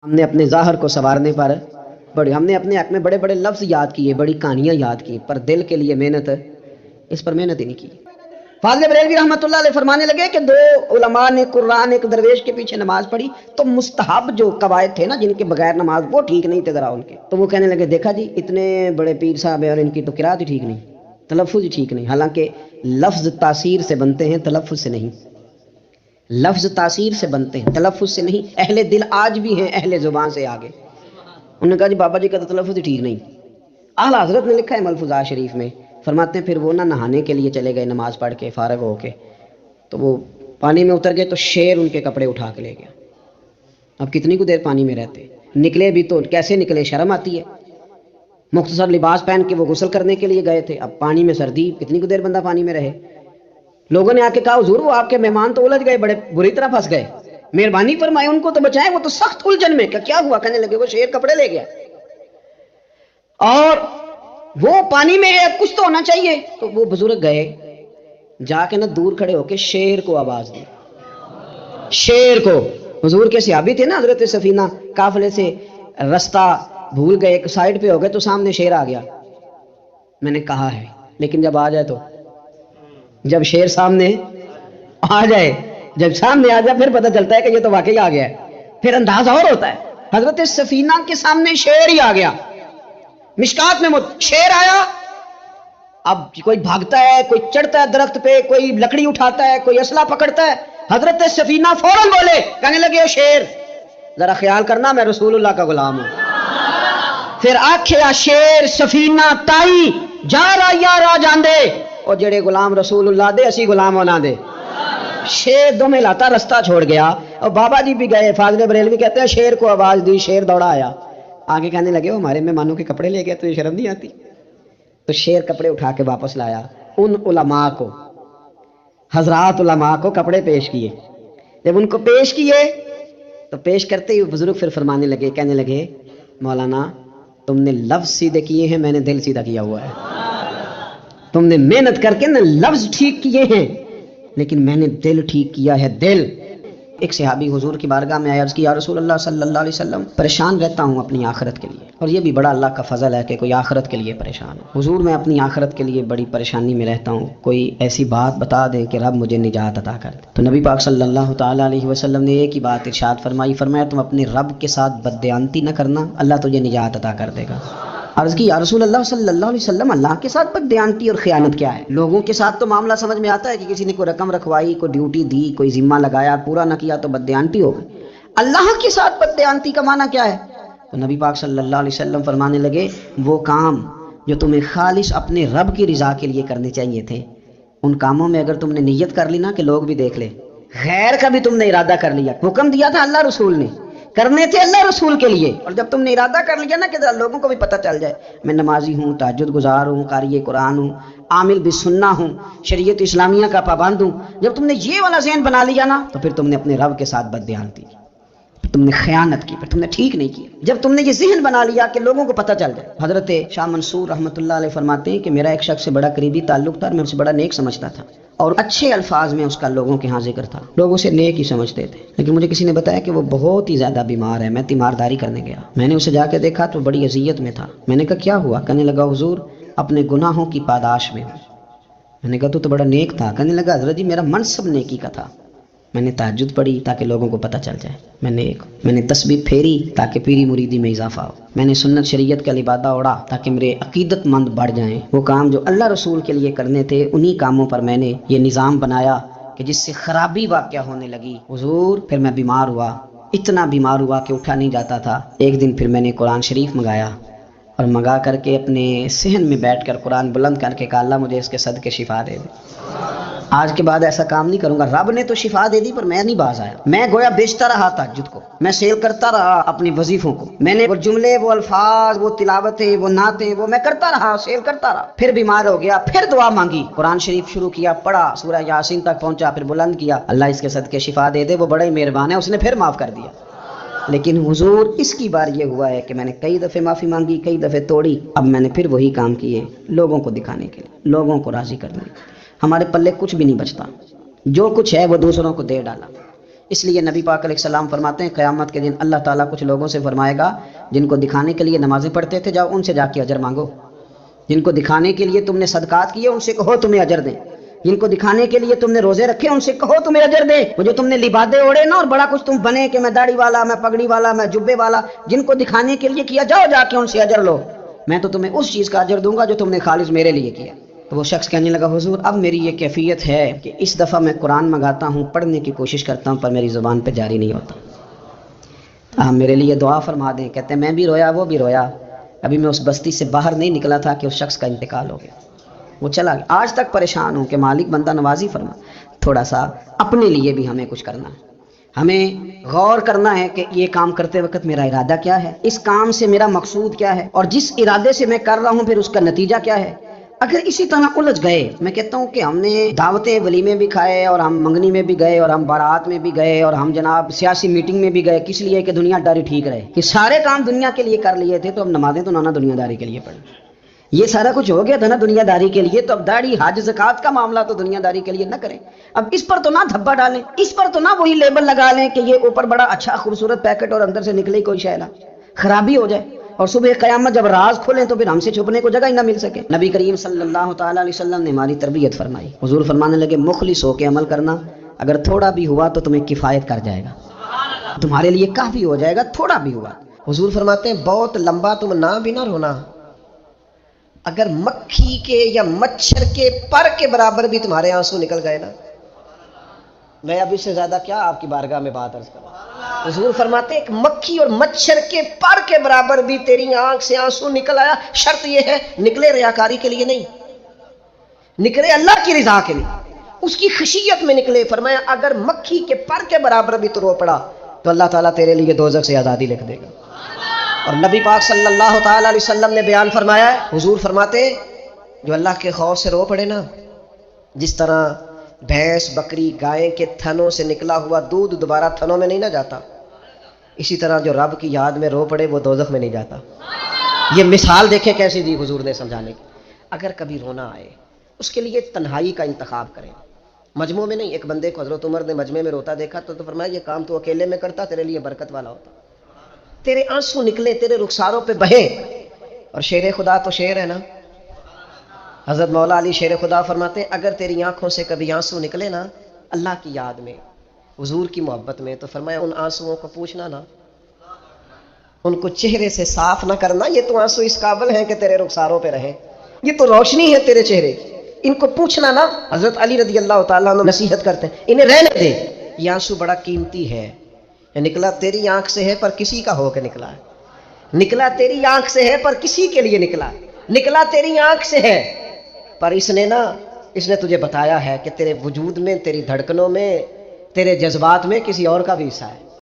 हमने अपने ज़ाहिर को संवारने पर हमने अपने हक में बड़े बड़े लफ्ज़ याद किए, बड़ी कहानियाँ याद की, पर दिल के लिए मेहनत, इस पर मेहनत ही नहीं की। फाज़िल बरेलवी रहमतुल्लाह अलैह फरमाने लगे कि दो उलमा ने कुरान एक दरवेश के पीछे नमाज पढ़ी तो मुस्तहब जो कवायद थे ना, जिनके बगैर नमाज, वो ठीक नहीं थे ज़रा उनके। तो वो कहने लगे देखा जी, इतने बड़े पीर साहब हैं और इनकी तो किरात ही ठीक नहीं, तलफ़ुज़ ही ठीक नहीं। हालांकि लफ्ज़ तासीर से बनते हैं, तलफ़ुज़ से नहीं। लफ्ज़ तासीर से बनते हैं, तलफ़ुज़ से नहीं। अहले दिल आज भी हैं अहले ज़ुबान से आगे। उन्होंने कहा जी बाबा जी का तो तलफ़ुज़ ही ठीक नहीं। आला हज़रत ने लिखा है मलफ़ुज़ात शरीफ में, फरमाते हैं फिर वो ना नहाने के लिए चले गए, नमाज़ पढ़ के फ़ारिग हो के, तो वो पानी में उतर गए तो शेर उनके कपड़े उठा के ले गया। अब कितनी को देर पानी में रहते, निकले भी तो कैसे निकले, शर्म आती है। मुख्तसर लिबास पहन के वो गुस्ल करने के लिए गए थे, अब पानी में सर्दी, कितनी को देर बंदा पानी में रहे। लोगों ने आके कहा हुजूर वो आपके मेहमान तो उलझ गए, बड़े बुरी तरह फंस गए, मेहरबानी फरमाए उनको तो बचाएं, वो तो सख्त उलझन में। क्या हुआ? कहने लगे वो शेर कपड़े ले गया और वो पानी में है, कुछ तो होना चाहिए। तो वो बुजुर्ग गए, जाके ना दूर खड़े होके शेर को आवाज दी, शेर को। हुजूर के सहाबी थे ना हजरत सफीना, काफिले से रास्ता भूल गए, एक साइड पे हो गए तो सामने शेर आ गया। मैंने कहा है, लेकिन जब आ जाए तो, जब शेर सामने आ जाए, जब सामने आ जाए फिर पता चलता है कि ये तो वाकई आ गया है, फिर अंदाजा और होता है। हजरत सफीना के सामने शेर ही आ गया, मिशकात में शेर आया। अब कोई भागता है, कोई चढ़ता है दरख्त पे, कोई लकड़ी उठाता है, कोई असला पकड़ता है। हजरत सफीना फौरन बोले, कहने लगे शेर जरा ख्याल करना मैं रसूलुल्लाह का गुलाम हूं। फिर आख्या शेर सफीना ताई जा रहा यारा जांदे, और जेड़े गुलाम रसूलुल्लाह दे असी गुलाम होना दे। शेर दो में लाता रास्ता छोड़ गया और बाबा जी भी गए। फाज़िल बरेलवी कहते हैं शेर को आवाज दी, शेर दौड़ा आया, आगे कहने लगे वो हमारे मेहमानों के कपड़े ले गया, तुझे शर्म नहीं आती? तो शेर कपड़े उठा के वापस लाया, उन उलमा को, हजरात उलमा को कपड़े पेश किए। जब उनको पेश किए तो पेश करते ही बुजुर्ग फिर फरमाने लगे, कहने लगे मौलाना तुमने लफ्ज सीधे किए हैं, मैंने दिल सीधा किया हुआ है। तुमने मेहनत करके ना लफ्ज ठीक किए हैं, लेकिन मैंने दिल ठीक किया है, दिल। एक सहाबी हुजूर की बारगाह में आया, अर्ज़ की या रसूल अल्लाह सल्लल्लाहु अलैहि वसल्लम, परेशान रहता हूँ अपनी आखिरत के लिए, और ये भी बड़ा अल्लाह का फजल है कि कोई आखिरत के लिए परेशान हो। हुजूर मैं अपनी आखिरत के लिए बड़ी परेशानी में रहता हूँ, कोई ऐसी बात बता दें कि रब मुझे निजात अता कर दे। तो नबी पाक सल्लल्लाहु ताला अलैहि वसल्लम ने एक ही बात इरशाद फरमाई, फरमाया तुम अपने रब के साथ बददियानती न करना, अल्लाह तुझे निजात अता कर देगा। अर्ज़ की या रसूल अल्लाह सल्लल्लाहु अलैहि वसल्लम, अल्लाह के साथ बददियानती और खयानत क्या है? लोगों के साथ तो मामला समझ में आता है कि किसी ने कोई रकम रखवाई, कोई ड्यूटी दी, कोई जिम्मा लगाया, पूरा ना किया तो बददियानती हो गई। अल्लाह के साथ बददियानती का माना क्या है? तो नबी पाक सल्लल्लाहु अलैहि वसल्लम फरमाने लगे वो काम जो तुम्हें खालिस अपने रब की रिजा के लिए करने चाहिए थे, उन कामों में अगर तुमने नियत कर ली ना कि लोग भी देख ले, गैर का भी तुमने इरादा कर लिया, हुक्म दिया था अल्लाह रसूल ने, करने थे अल्लाह रसूल के लिए, और जब तुमने इरादा कर लिया ना कि लोगों को भी पता चल जाए मैं नमाजी हूँ, तहज्जुद गुजार हूँ, कारी कुरान हूँ, आमिल बिसुन्ना हूँ, शरीयत इस्लामिया का पाबंद हूँ, जब तुमने ये वाला ज़हन बना लिया ना, तो फिर तुमने अपने रब के साथ बददियानती की, तुमने खयानत की, फिर तुमने ठीक नहीं किया। जब तुमने ये ज़हन बना लिया कि लोगों को पता चल जाए। हजरत शाह मंसूर रहमतुल्लाह अलैह फरमाते हैं कि मेरा एक शख्स से बड़ा करीबी ताल्लुक था, मैं उससे बड़ा नेक समझता था और अच्छे अल्फाज में उसका लोगों के यहाँ जिक्र था, लोग उसे नेक ही समझते थे। लेकिन मुझे किसी ने बताया कि वो बहुत ही ज़्यादा बीमार है। मैं तीमारदारी करने गया, मैंने उसे जाके देखा तो बड़ी अजियत में था। मैंने कहा क्या हुआ? कहने लगा हुजूर अपने गुनाहों की पादाश में हूँ। मैंने कहा तो बड़ा नेक था। कहने लगा हज़रत जी मेरा मनसब नेकी का था, मैंने तहज्जुद पढ़ी ताकि लोगों को पता चल जाए मैं नेक हूँ, मैंने तस्बीह फेरी ताकि पीरी मुरीदी में इजाफा हो, मैंने सुन्नत शरीयत का लिबादा ओढ़ा ताकि मेरे अकीदतमंद बढ़ जाएं। वो काम जो अल्लाह रसूल के लिए करने थे, उन्हीं कामों पर मैंने ये निज़ाम बनाया कि जिससे खराबी वाक़या होने लगी। हुजूर फिर मैं बीमार हुआ, इतना बीमार हुआ कि उठा नहीं जाता था। एक दिन फिर मैंने कुरान शरीफ मंगाया और मंगा करके अपने सहन में बैठ कर कुरान बुलंद करके कहा अल्लाह मुझे इसके सदके शिफा दे दे। आज के बाद ऐसा काम नहीं करूंगा। रब ने तो शिफा दे दी पर मैं नहीं बाज आया। मैं गोया बेचता रहा तहज्जुद को, मैं सेल करता रहा अपनी वजीफों को, मैंने वो जुमले, वो अल्फाज, वो तिलावतें, वो नातें, वो मैं करता रहा, सेल करता रहा। फिर बीमार हो गया, फिर दुआ मांगी, कुरान शरीफ शुरू किया, पढ़ा, सूरह यासीन तक पहुंचा, फिर बुलंद किया, अल्लाह इसके सदके शिफा दे दे, वो बड़ा ही मेहरबान है, उसने फिर माफ कर दिया। लेकिन हुजूर इसकी बार ये हुआ है कि मैंने कई दफ़े माफ़ी मांगी, कई दफ़े तोड़ी, अब मैंने फिर वही काम किए लोगों को दिखाने के लिए, लोगों को राज़ी करने के लिए। हमारे पल्ले कुछ भी नहीं बचता, जो कुछ है वो दूसरों को दे डाला। اس لیے نبی پاک علیہ السلام فرماتے ہیں قیامت کے دن اللہ تعالیٰ کچھ لوگوں سے فرمائے گا جن کو دکھانے کے لیے نمازیں پڑھتے تھے، جاؤ ان سے جا کے اجر مانگو۔ جن کو دکھانے کے لیے تم نے صدقات کیے ان سے کہو تمہیں اجر دیں۔ جن کو دکھانے کے لیے تم نے روزے رکھے ان سے کہو تمہیں اجر دیں۔ وہ جو تم نے لبادے اوڑے نا اور بڑا کچھ تم بنے کہ میں داڑھی والا، میں پگڑی والا، میں جبے والا، جن کو دکھانے کے لیے کیا، جاؤ جا کے ان سے اجر لو، میں تو تمہیں اس چیز کا اجر دوں گا جو تم نے خالص میرے لیے کیا۔ تو وہ شخص کہنے لگا حضور اب میری یہ کیفیت ہے کہ اس دفعہ میں قرآن منگاتا ہوں، پڑھنے کی کوشش کرتا ہوں، پر میری زبان پہ جاری نہیں ہوتا، آپ میرے لیے دعا فرما دیں۔ کہتے ہیں میں بھی رویا، وہ بھی رویا، ابھی میں اس بستی سے باہر نہیں نکلا تھا کہ اس شخص کا انتقال ہو گیا، وہ چلا گیا۔ آج تک پریشان ہوں کہ مالک بندہ نوازی فرما، تھوڑا سا اپنے لیے بھی ہمیں کچھ کرنا ہے، ہمیں غور کرنا ہے کہ یہ کام کرتے وقت میرا ارادہ کیا ہے، اس کام سے میرا مقصود کیا ہے، اور جس ارادے سے میں کر رہا ہوں پھر اس کا نتیجہ کیا ہے۔ اگر اسی طرح الجھ گئے، میں کہتا ہوں کہ ہم نے دعوتیں ولیمے بھی کھائے اور ہم منگنی میں بھی گئے اور ہم بارات میں بھی گئے اور ہم جناب سیاسی میٹنگ میں بھی گئے، کس لیے کہ دنیا داری ٹھیک رہے، کہ سارے کام دنیا کے لیے کر لیے تھے، تو اب نمازیں تو نانا دنیا داری کے لیے پڑھی، یہ سارا کچھ ہو گیا تھا نا دنیا داری کے لیے، تو اب داڑھی حج زکوٰۃ کا معاملہ تو دنیا داری کے لیے نہ کریں۔ اب اس پر تو نہ دھبا ڈالیں، اس پر تو نہ وہی لیبل لگا لیں کہ یہ اوپر بڑا اچھا خوبصورت پیکٹ اور اندر سے نکلے ہی کوئی شے نہ، خرابی ہو جائے، اور صبح قیامت جب راز کھولیں تو پھر ہم سے چھپنے کو جگہ ہی نہ مل سکے۔ نبی کریم صلی اللہ تعالیٰ علیہ وسلم نے ہماری تربیت فرمائی، حضور فرمانے لگے مخلص ہو کے عمل کرنا، اگر تھوڑا بھی ہوا تو تمہیں کفایت کر جائے گا، تمہارے لیے کافی ہو جائے گا، تھوڑا بھی ہوا۔ حضور فرماتے ہیں بہت لمبا تم نہ بھی نہ رونا، اگر مکھی کے یا مچھر کے پر کے برابر بھی تمہارے آنسو نکل گئے نا، میں اب اس سے زیادہ کیا آپ کی بارگاہ میں بات عرض کروں۔ حضور فرماتے ہیں ایک مکھی اور مچھر کے پر کے برابر بھی تیری آنکھ سے آنسو نکل آیا، شرط یہ ہے نکلے ریاکاری کے لیے نہیں، نکلے اللہ کی رضا کے لیے، اس کی خشیت میں نکلے۔ فرمایا اگر مکھی کے پر کے برابر بھی تو رو پڑا تو اللہ تعالیٰ تیرے لیے دوزخ سے آزادی لکھ دے گا۔ اور نبی پاک صلی اللہ تعالیٰ علیہ وسلم نے بیان فرمایا ہے، حضور فرماتے جو اللہ کے خوف سے رو پڑے نا، جس طرح بھینس بکری گائے کے تھنوں سے نکلا ہوا دودھ دوبارہ تھنوں میں نہیں نہ جاتا، اسی طرح جو رب کی یاد میں رو پڑے وہ دوزخ میں نہیں جاتا۔ یہ مثال دیکھیں کیسی دی حضور نے سمجھانے کی۔ اگر کبھی رونا آئے اس کے لیے تنہائی کا انتخاب کریں، مجمع میں نہیں۔ ایک بندے کو حضرت عمر نے مجمع میں روتا دیکھا تو فرمایا یہ کام تو اکیلے میں کرتا، تیرے لیے برکت والا ہوتا، تیرے آنسو نکلے، تیرے رخساروں پہ بہیں۔ اور شیر خدا تو شیر ہے نا، حضرت مولا علی شیر خدا فرماتے ہیں اگر تیری آنکھوں سے کبھی آنسو نکلے نا اللہ کی یاد میں، حضور کی محبت میں، تو فرمایا ان آنسوؤں کو پوچھنا نا، ان کو چہرے سے صاف نہ کرنا، یہ تو آنسو اس قابل ہیں کہ تیرے رخساروں پہ رہیں، یہ تو روشنی ہے تیرے چہرے کی، ان کو پوچھنا نا۔ حضرت علی رضی اللہ تعالیٰ عنہ نصیحت کرتے ہیں انہیں رہنے دے، یہ آنسو بڑا قیمتی ہے، یہ نکلا تیری آنکھ سے ہے پر کسی کا ہو کے نکلا ہے، نکلا تیری آنکھ سے ہے پر کسی کے لیے نکلا، نکلا تیری آنکھ سے ہے پر اس نے تجھے بتایا ہے کہ تیرے وجود میں، تیری دھڑکنوں میں، تیرے جذبات میں کسی اور کا بھی حصہ ہے۔